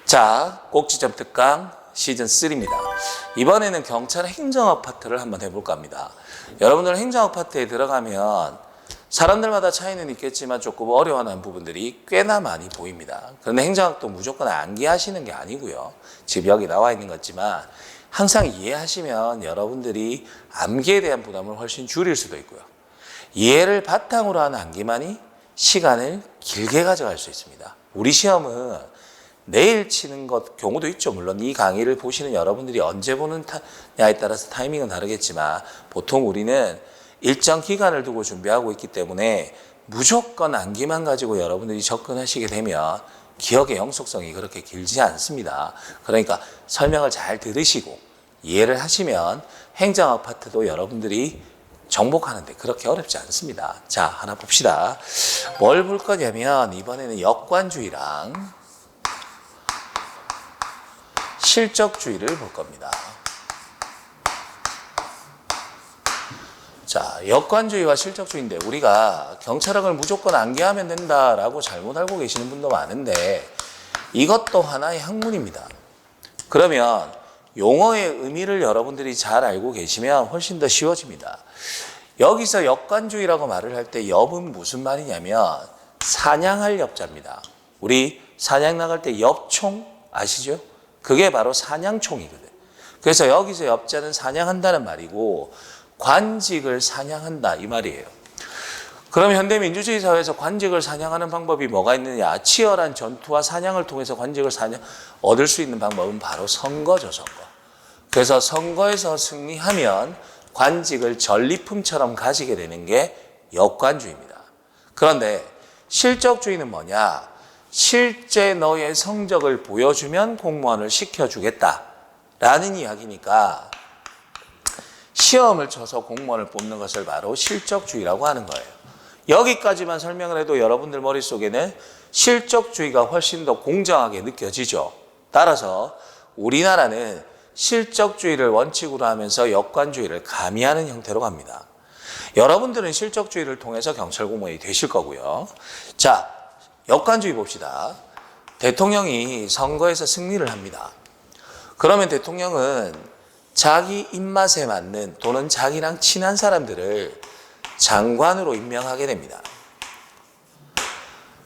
자, 꼭지점 특강 시즌3입니다. 이번에는 경찰 행정업 파트를 한번 해볼까 합니다. 여러분들 행정업 파트에 들어가면 사람들마다 차이는 있겠지만 조금 어려워하는 부분들이 꽤나 많이 보입니다. 그런데 행정학도 무조건 암기하시는 게 아니고요. 지금 여기 나와 있는 것 같지만 항상 이해하시면 여러분들이 암기에 대한 부담을 훨씬 줄일 수도 있고요. 이해를 바탕으로 하는 암기만이 시간을 길게 가져갈 수 있습니다. 우리 시험은 내일 치는 것 경우도 있죠. 물론 이 강의를 보시는 여러분들이 언제 보느냐에 따라서 타이밍은 다르겠지만 보통 우리는 일정 기간을 두고 준비하고 있기 때문에 무조건 암기만 가지고 여러분들이 접근하시게 되면 기억의 영속성이 그렇게 길지 않습니다. 그러니까 설명을 잘 들으시고 이해를 하시면 행정학 파트도 여러분들이 정복하는데 그렇게 어렵지 않습니다. 자, 하나 봅시다. 뭘 볼 거냐면 이번에는 역관주의랑 실적주의를 볼 겁니다. 자, 역관주의와 실적주의인데 우리가 경찰학을 무조건 암기하면 된다라고 잘못 알고 계시는 분도 많은데 이것도 하나의 학문입니다. 그러면 용어의 의미를 여러분들이 잘 알고 계시면 훨씬 더 쉬워집니다. 여기서 역관주의라고 말을 할 때 엽은 무슨 말이냐면 사냥할 엽자입니다. 우리 사냥 나갈 때 엽총 아시죠? 그게 바로 사냥총이거든. 그래서 여기서 엽자는 사냥한다는 말이고 관직을 사냥한다 이 말이에요. 그럼 현대민주주의 사회에서 관직을 사냥하는 방법이 뭐가 있느냐? 치열한 전투와 사냥을 통해서 관직을 얻을 수 있는 방법은 바로 선거죠, 선거. 그래서 선거에서 승리하면 관직을 전리품처럼 가지게 되는 게 역관주의입니다. 그런데 실적주의는 뭐냐? 실제 너의 성적을 보여주면 공무원을 시켜주겠다라는 이야기니까 시험을 쳐서 공무원을 뽑는 것을 바로 실적주의라고 하는 거예요. 여기까지만 설명을 해도 여러분들 머릿속에는 실적주의가 훨씬 더 공정하게 느껴지죠. 따라서 우리나라는 실적주의를 원칙으로 하면서 역관주의를 가미하는 형태로 갑니다. 여러분들은 실적주의를 통해서 경찰 공무원이 되실 거고요. 자, 역관주의 봅시다. 대통령이 선거에서 승리를 합니다. 그러면 대통령은 자기 입맛에 맞는 또는 자기랑 친한 사람들을 장관으로 임명하게 됩니다.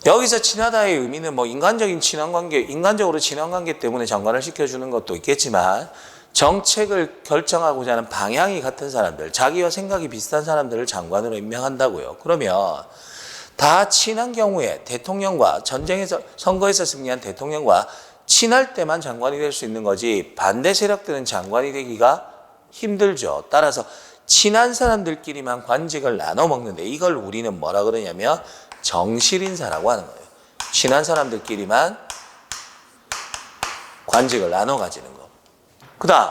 여기서 친하다의 의미는 인간적인 친한 관계, 인간적으로 친한 관계 때문에 장관을 시켜주는 것도 있겠지만 정책을 결정하고자 하는 방향이 같은 사람들, 자기와 생각이 비슷한 사람들을 장관으로 임명한다고요. 그러면 다 친한 경우에 대통령과 전쟁에서 선거에서 승리한 대통령과 친할 때만 장관이 될 수 있는 거지 반대 세력들은 장관이 되기가 힘들죠. 따라서 친한 사람들끼리만 관직을 나눠 먹는데 이걸 우리는 뭐라 그러냐면 정실인사라고 하는 거예요. 친한 사람들끼리만 관직을 나눠 가지는 거. 그다음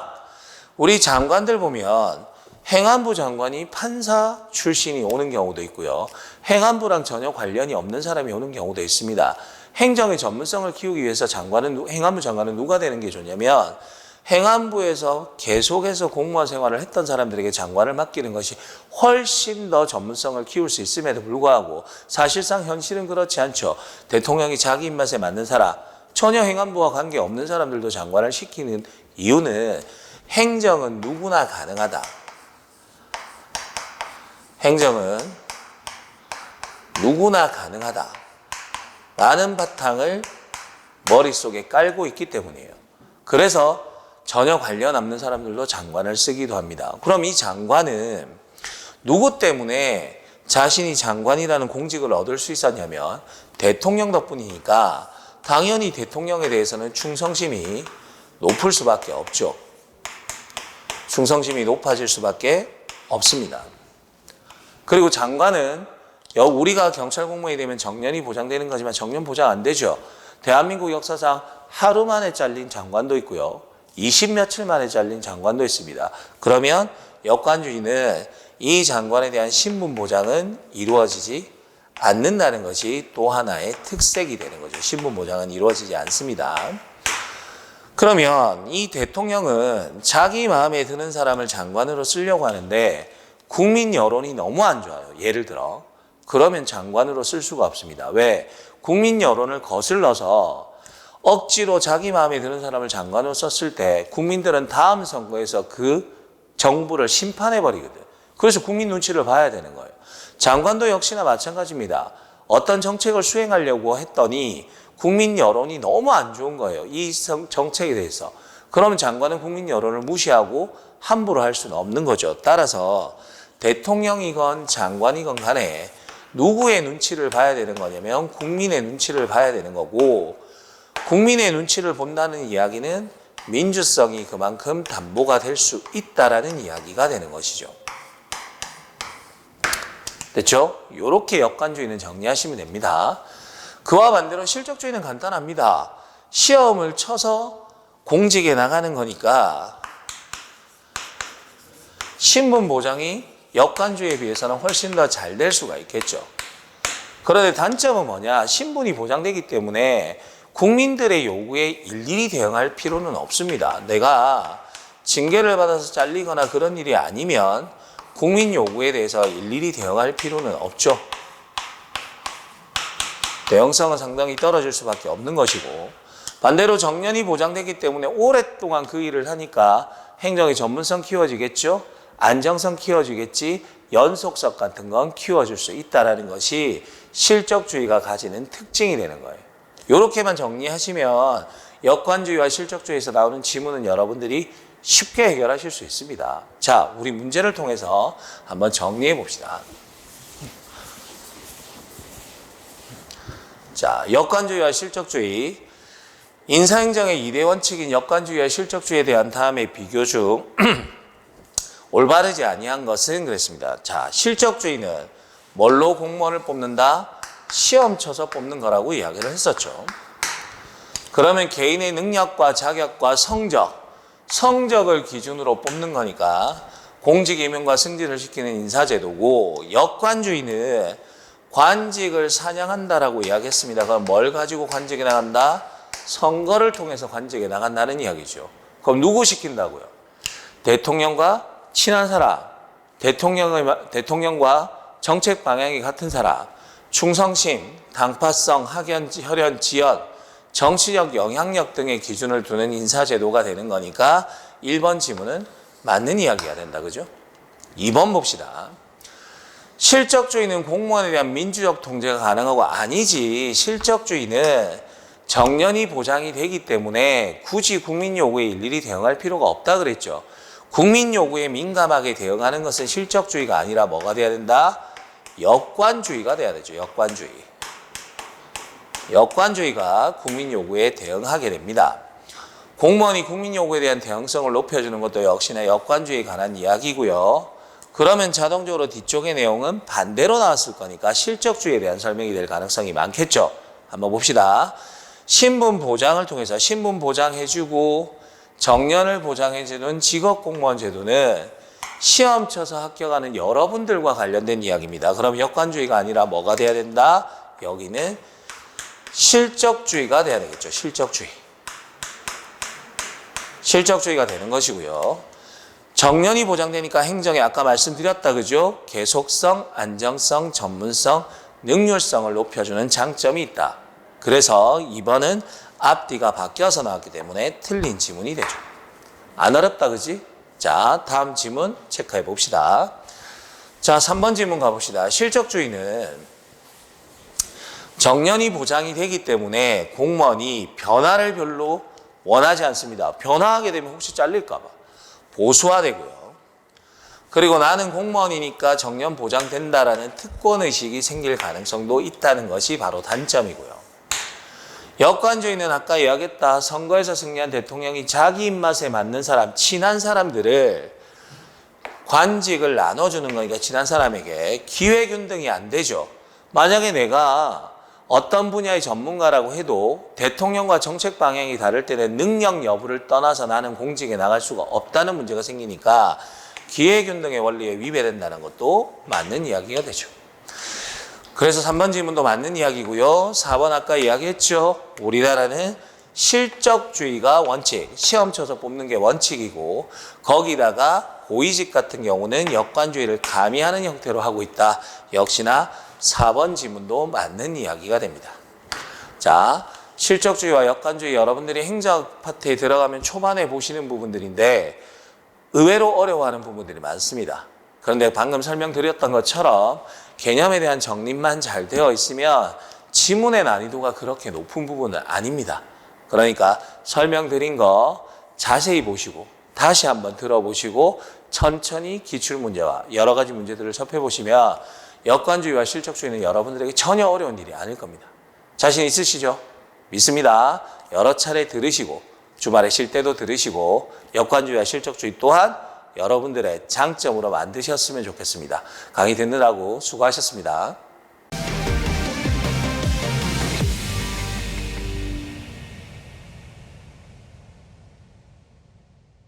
우리 장관들 보면 행안부 장관이 판사 출신이 오는 경우도 있고요. 행안부랑 전혀 관련이 없는 사람이 오는 경우도 있습니다. 행정의 전문성을 키우기 위해서 행안부 장관은 누가 되는 게 좋냐면 행안부에서 계속해서 공무원 생활을 했던 사람들에게 장관을 맡기는 것이 훨씬 더 전문성을 키울 수 있음에도 불구하고 사실상 현실은 그렇지 않죠. 대통령이 자기 입맛에 맞는 사람, 전혀 행안부와 관계없는 사람들도 장관을 시키는 이유는 행정은 누구나 가능하다. 행정은 누구나 가능하다. 라는 바탕을 머릿속에 깔고 있기 때문이에요. 그래서 전혀 관련 없는 사람들도 장관을 쓰기도 합니다. 그럼 이 장관은 누구 때문에 자신이 장관이라는 공직을 얻을 수 있었냐면 대통령 덕분이니까 당연히 대통령에 대해서는 충성심이 높을 수밖에 없죠. 충성심이 높아질 수밖에 없습니다. 그리고 장관은 우리가 경찰 공무원이 되면 정년이 보장되는 거지만 정년 보장 안 되죠. 대한민국 역사상 하루 만에 잘린 장관도 있고요. 20며칠 만에 잘린 장관도 있습니다. 그러면 역관주의는 이 장관에 대한 신분 보장은 이루어지지 않는다는 것이 또 하나의 특색이 되는 거죠. 신분 보장은 이루어지지 않습니다. 그러면 이 대통령은 자기 마음에 드는 사람을 장관으로 쓰려고 하는데 국민 여론이 너무 안 좋아요. 예를 들어 그러면 장관으로 쓸 수가 없습니다. 왜? 국민 여론을 거슬러서 억지로 자기 마음에 드는 사람을 장관으로 썼을 때 국민들은 다음 선거에서 그 정부를 심판해버리거든. 그래서 국민 눈치를 봐야 되는 거예요. 장관도 역시나 마찬가지입니다. 어떤 정책을 수행하려고 했더니 국민 여론이 너무 안 좋은 거예요. 이 정책에 대해서. 그러면 장관은 국민 여론을 무시하고 함부로 할 수는 없는 거죠. 따라서 대통령이건 장관이건 간에 누구의 눈치를 봐야 되는 거냐면 국민의 눈치를 봐야 되는 거고, 국민의 눈치를 본다는 이야기는 민주성이 그만큼 담보가 될 수 있다라는 이야기가 되는 것이죠. 됐죠? 이렇게 역관주의는 정리하시면 됩니다. 그와 반대로 실적주의는 간단합니다. 시험을 쳐서 공직에 나가는 거니까 신분 보장이 역관주의에 비해서는 훨씬 더 잘 될 수가 있겠죠. 그런데 단점은 뭐냐? 신분이 보장되기 때문에 국민들의 요구에 일일이 대응할 필요는 없습니다. 내가 징계를 받아서 잘리거나 그런 일이 아니면 국민 요구에 대해서 일일이 대응할 필요는 없죠. 대응성은 상당히 떨어질 수밖에 없는 것이고, 반대로 정년이 보장되기 때문에 오랫동안 그 일을 하니까 행정의 전문성 키워지겠죠. 안정성 키워지겠지. 연속성 같은 건 키워줄 수 있다는 것이 실적주의가 가지는 특징이 되는 거예요. 이렇게만 정리하시면 역관주의와 실적주의에서 나오는 지문은 여러분들이 쉽게 해결하실 수 있습니다. 자, 우리 문제를 통해서 한번 정리해 봅시다. 자, 역관주의와 실적주의. 인사행정의 2대 원칙인 역관주의와 실적주의에 대한 다음의 비교 중 올바르지 아니한 것은 그랬습니다. 자, 실적주의는 뭘로 공무원을 뽑는다? 시험 쳐서 뽑는 거라고 이야기를 했었죠. 그러면 개인의 능력과 자격과 성적을 기준으로 뽑는 거니까 공직 임용과 승진을 시키는 인사제도고, 역관주의는 관직을 사냥한다라고 이야기했습니다. 그럼 뭘 가지고 관직에 나간다? 선거를 통해서 관직에 나간다는 이야기죠. 그럼 누구 시킨다고요? 대통령과 친한 사람, 대통령과 정책 방향이 같은 사람, 충성심, 당파성, 학연, 혈연, 지연, 정치적 영향력 등의 기준을 두는 인사제도가 되는 거니까 1번 지문은 맞는 이야기가 된다. 그죠? 2번 봅시다. 실적주의는 공무원에 대한 민주적 통제가 가능하고, 아니지. 실적주의는 정년이 보장이 되기 때문에 굳이 국민 요구에 일일이 대응할 필요가 없다 그랬죠. 국민 요구에 민감하게 대응하는 것은 실적주의가 아니라 뭐가 돼야 된다? 역관주의가 돼야 되죠. 역관주의. 역관주의가 국민 요구에 대응하게 됩니다. 공무원이 국민 요구에 대한 대응성을 높여주는 것도 역시나 역관주의에 관한 이야기고요. 그러면 자동적으로 뒤쪽의 내용은 반대로 나왔을 거니까 실적주의에 대한 설명이 될 가능성이 많겠죠. 한번 봅시다. 신분 보장을 통해서 신분 보장해주고 정년을 보장해주는 직업공무원 제도는 시험 쳐서 합격하는 여러분들과 관련된 이야기입니다. 그럼 역관주의가 아니라 뭐가 돼야 된다? 여기는 실적주의가 돼야 되겠죠. 실적주의가 되는 것이고요. 정년이 보장되니까 행정에 아까 말씀드렸다. 그죠? 계속성, 안정성, 전문성, 능률성을 높여주는 장점이 있다. 그래서 2번은 앞뒤가 바뀌어서 나왔기 때문에 틀린 지문이 되죠. 안 어렵다. 그지? 자, 다음 지문 체크해 봅시다. 자, 3번 지문 가봅시다. 실적주의는 정년이 보장이 되기 때문에 공무원이 변화를 별로 원하지 않습니다. 변화하게 되면 혹시 잘릴까 봐 보수화되고요. 그리고 나는 공무원이니까 정년 보장된다라는 특권의식이 생길 가능성도 있다는 것이 바로 단점이고요. 역관주의는 아까 이야기했다. 선거에서 승리한 대통령이 자기 입맛에 맞는 사람, 친한 사람들을 관직을 나눠주는 거니까 친한 사람에게 기회균등이 안 되죠. 만약에 내가 어떤 분야의 전문가라고 해도 대통령과 정책 방향이 다를 때는 능력 여부를 떠나서 나는 공직에 나갈 수가 없다는 문제가 생기니까 기회균등의 원리에 위배된다는 것도 맞는 이야기가 되죠. 그래서 3번 질문도 맞는 이야기고요. 4번 아까 이야기했죠. 우리나라는 실적주의가 원칙, 시험 쳐서 뽑는 게 원칙이고 거기다가 고위직 같은 경우는 역관주의를 가미하는 형태로 하고 있다. 역시나 4번 지문도 맞는 이야기가 됩니다. 자, 실적주의와 역관주의 여러분들이 행정 파트에 들어가면 초반에 보시는 부분들인데 의외로 어려워하는 부분들이 많습니다. 그런데 방금 설명드렸던 것처럼 개념에 대한 정립만 잘 되어 있으면 지문의 난이도가 그렇게 높은 부분은 아닙니다. 그러니까 설명드린 거 자세히 보시고 다시 한번 들어보시고 천천히 기출문제와 여러 가지 문제들을 접해보시면 역관주의와 실적주의는 여러분들에게 전혀 어려운 일이 아닐 겁니다. 자신 있으시죠? 믿습니다. 여러 차례 들으시고 주말에 쉴 때도 들으시고 역관주의와 실적주의 또한 여러분들의 장점으로 만드셨으면 좋겠습니다. 강의 듣느라고 수고하셨습니다.